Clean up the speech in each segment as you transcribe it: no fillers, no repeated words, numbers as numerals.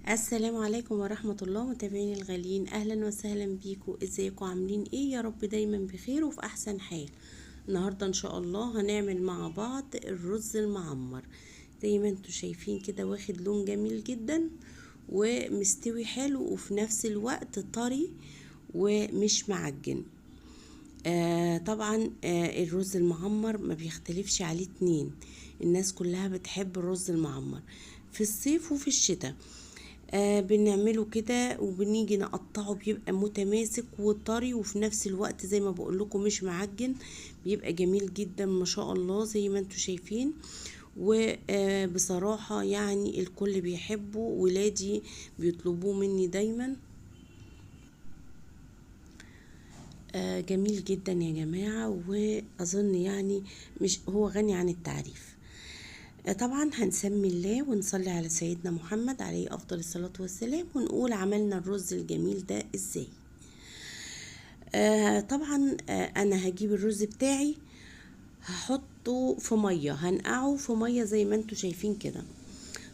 السلام عليكم ورحمة الله متابعيني الغاليين، أهلا وسهلا بيكم. ازيكم عاملين ايه؟ يا رب دايما بخير وفي أحسن حال. النهاردة إن شاء الله هنعمل مع بعض الرز المعمر. زي ما انتوا شايفين كده واخد لون جميل جدا ومستوي حلو وفي نفس الوقت طري ومش معجن. طبعا الرز المعمر ما بيختلفش عليه اتنين. الناس كلها بتحب الرز المعمر في الصيف وفي الشتاء. بنعمله كده وبنيجي نقطعه بيبقى متماسك وطري وفي نفس الوقت زي ما بقول لكم مش معجن. بيبقى جميل جدا ما شاء الله زي ما انتوا شايفين. وبصراحة يعني الكل بيحبه، ولادي بيطلبوه مني دايما. جميل جدا يا جماعة، وأظن يعني مش هو غني عن التعريف. طبعا هنسمي الله ونصلي على سيدنا محمد عليه أفضل الصلاة والسلام ونقول عملنا الرز الجميل ده ازاي. طبعا أنا هجيب الرز بتاعي، هحطه في مية، هنقعه في مية زي ما انتوا شايفين كده.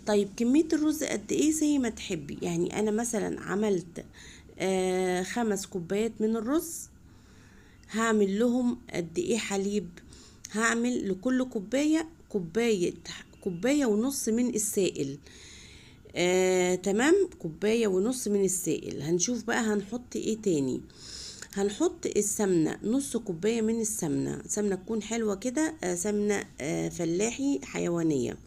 طيب كمية الرز قد ايه؟ زي ما تحبي. يعني أنا مثلا عملت 5 كوبايات من الرز. هعمل لهم قد ايه حليب؟ هعمل لكل كوباية ونص من السائل. تمام، كوباية ونص من السائل. هنشوف بقى هنحط ايه تاني. هنحط السمنة، نص كوباية من السمنة، سمنة تكون حلوة كده، سمنة فلاحي حيوانية.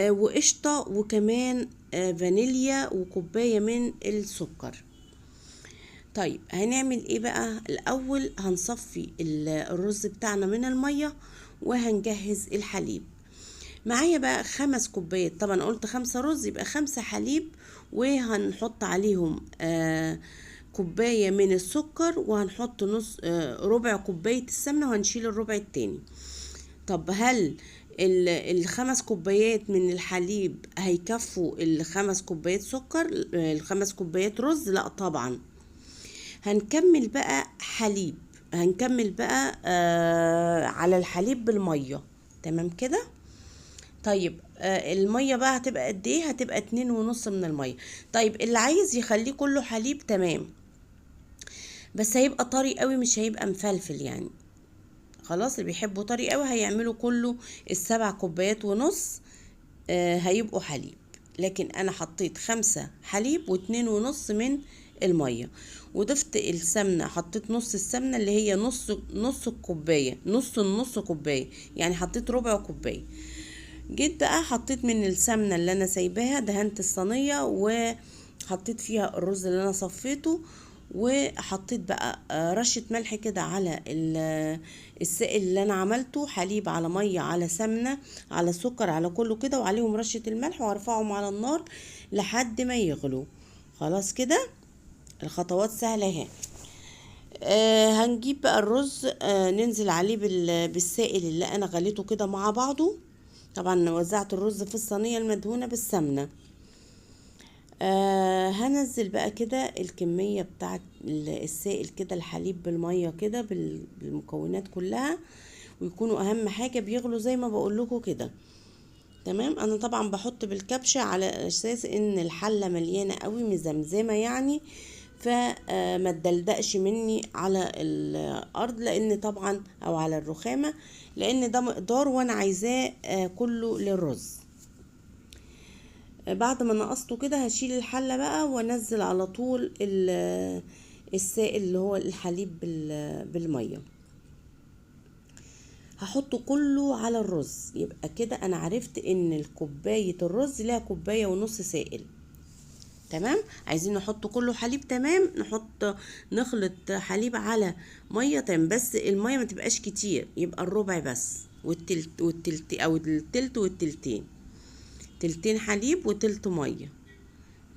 وقشطة، وكمان فانيليا، وكوباية من السكر. طيب هنعمل ايه بقى؟ الاول هنصفي الرز بتاعنا من المية وهنجهز الحليب. معايا بقى 5 كوبايات، طبعا قلت 5 رز يبقى 5 حليب، وهنحط عليهم كوباية من السكر، وهنحط نص ربع كوباية السمنة، وهنشيل الربع التاني. طب هل ال5 كوبايات من الحليب هيكفوا ال5 كوبايات سكر، ال5 كوبايات رز؟ لا طبعا. هنكمل بقى حليب، هنكمل بقى على الحليب بالمية. تمام كده. طيب المية بقى هتبقى قد ايه؟ هتبقى 2.5 من المية. طيب اللي عايز يخليه كله حليب تمام، بس هيبقى طري قوي، مش هيبقى مفلفل يعني. خلاص، اللي بيحبوا طري قوي هيعملوا كله ال7 كوبايات ونص هيبقوا حليب. لكن انا حطيت 5 حليب و2.5 من المية. وضفت السمنة، حطيت نص السمنة اللي هي نص الكوباية، نص كوباية، يعني حطيت ربع كوباية. جيت بقى حطيت من السمنة اللي انا سايباها، دهنت الصينية وحطيت فيها الرز اللي انا صفيته، وحطيت بقى رشة ملح كده على السائل اللي انا عملته، حليب على مية على سمنة على سكر على كله كده، وعليهم رشة الملح، وارفعهم على النار لحد ما يغلوا. خلاص كده، الخطوات سهلة اهي. هنجيب بقى الرز، ننزل عليه بالسائل اللي انا غليته كده مع بعضه. طبعا وزعت الرز في الصينية المدهونة بالسمنة. هنزل بقى كده الكمية بتاعت السائل كده، الحليب بالمية كده بالمكونات كلها، ويكونوا اهم حاجة بيغلوا زي ما بقول لكم كده. تمام. انا طبعا بحط بالكبشة على اساس ان الحلة مليانة قوي مزمزمة يعني، فما تدلدقش مني على الارض، لان طبعا او على الرخامة، لان ده مقدار وانا عايزاه كله للرز. بعد ما نقصته كده هشيل الحلة بقى وانزل على طول السائل اللي هو الحليب بالمية، هحطه كله على الرز. يبقى كده انا عرفت ان الكوباية الرز لها كوباية ونص سائل. تمام. عايزين نحط كله حليب، تمام، نخلط حليب على مية، تمام، بس المية ما تبقاش كتير، يبقى الربع بس، والتلت او التلت والتلتين، تلتين حليب وتلت مية.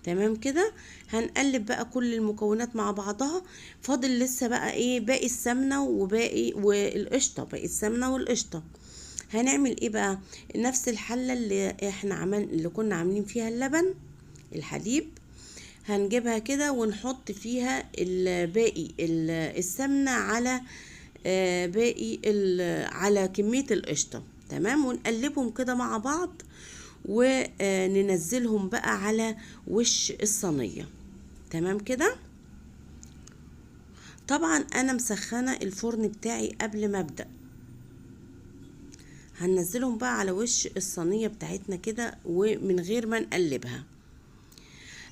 تمام كده. هنقلب بقى كل المكونات مع بعضها. فاضل لسه بقى ايه؟ باقي السمنة وباقي والقشطة، باقي السمنة والقشطة. هنعمل ايه بقى؟ نفس الحلة اللي كنا عاملين فيها اللبن، الحليب، هنجيبها كده ونحط فيها باقي السمنة على باقي على كمية القشطة. تمام. ونقلبهم كده مع بعض، وننزلهم بقى على وش الصينية. تمام كده. طبعا انا مسخنة الفرن بتاعي قبل ما ابدأ. هننزلهم بقى على وش الصينية بتاعتنا كده ومن غير ما نقلبها.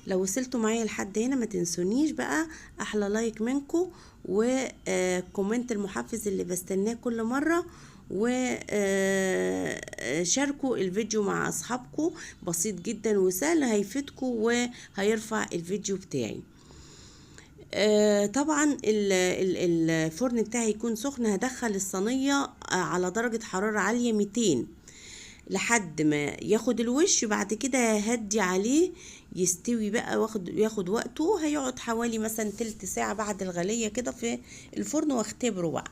لو وصلتوا معايا لحد هنا ما تنسونيش بقى احلى لايك منكم وكومنت المحفز اللي بستناه كل مرة، وشاركوا الفيديو مع اصحابكم، بسيط جدا وسهل، هيفيدكم وهيرفع الفيديو بتاعي. طبعا الفرن بتاعي يكون سخن. هدخل الصينية على درجة حرارة عالية 200 لحد ما ياخد الوش، وبعد كده هدي عليه يستوي بقى، ياخد وقته. هيقعد حوالي مثلا تلت ساعة بعد الغلية كده في الفرن، واختبره بقى.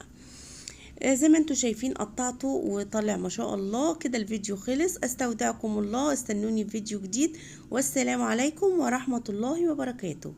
زي ما انتوا شايفين قطعته وطلع ما شاء الله. كده الفيديو خلص. استودعكم الله، استنوني في فيديو جديد، والسلام عليكم ورحمة الله وبركاته.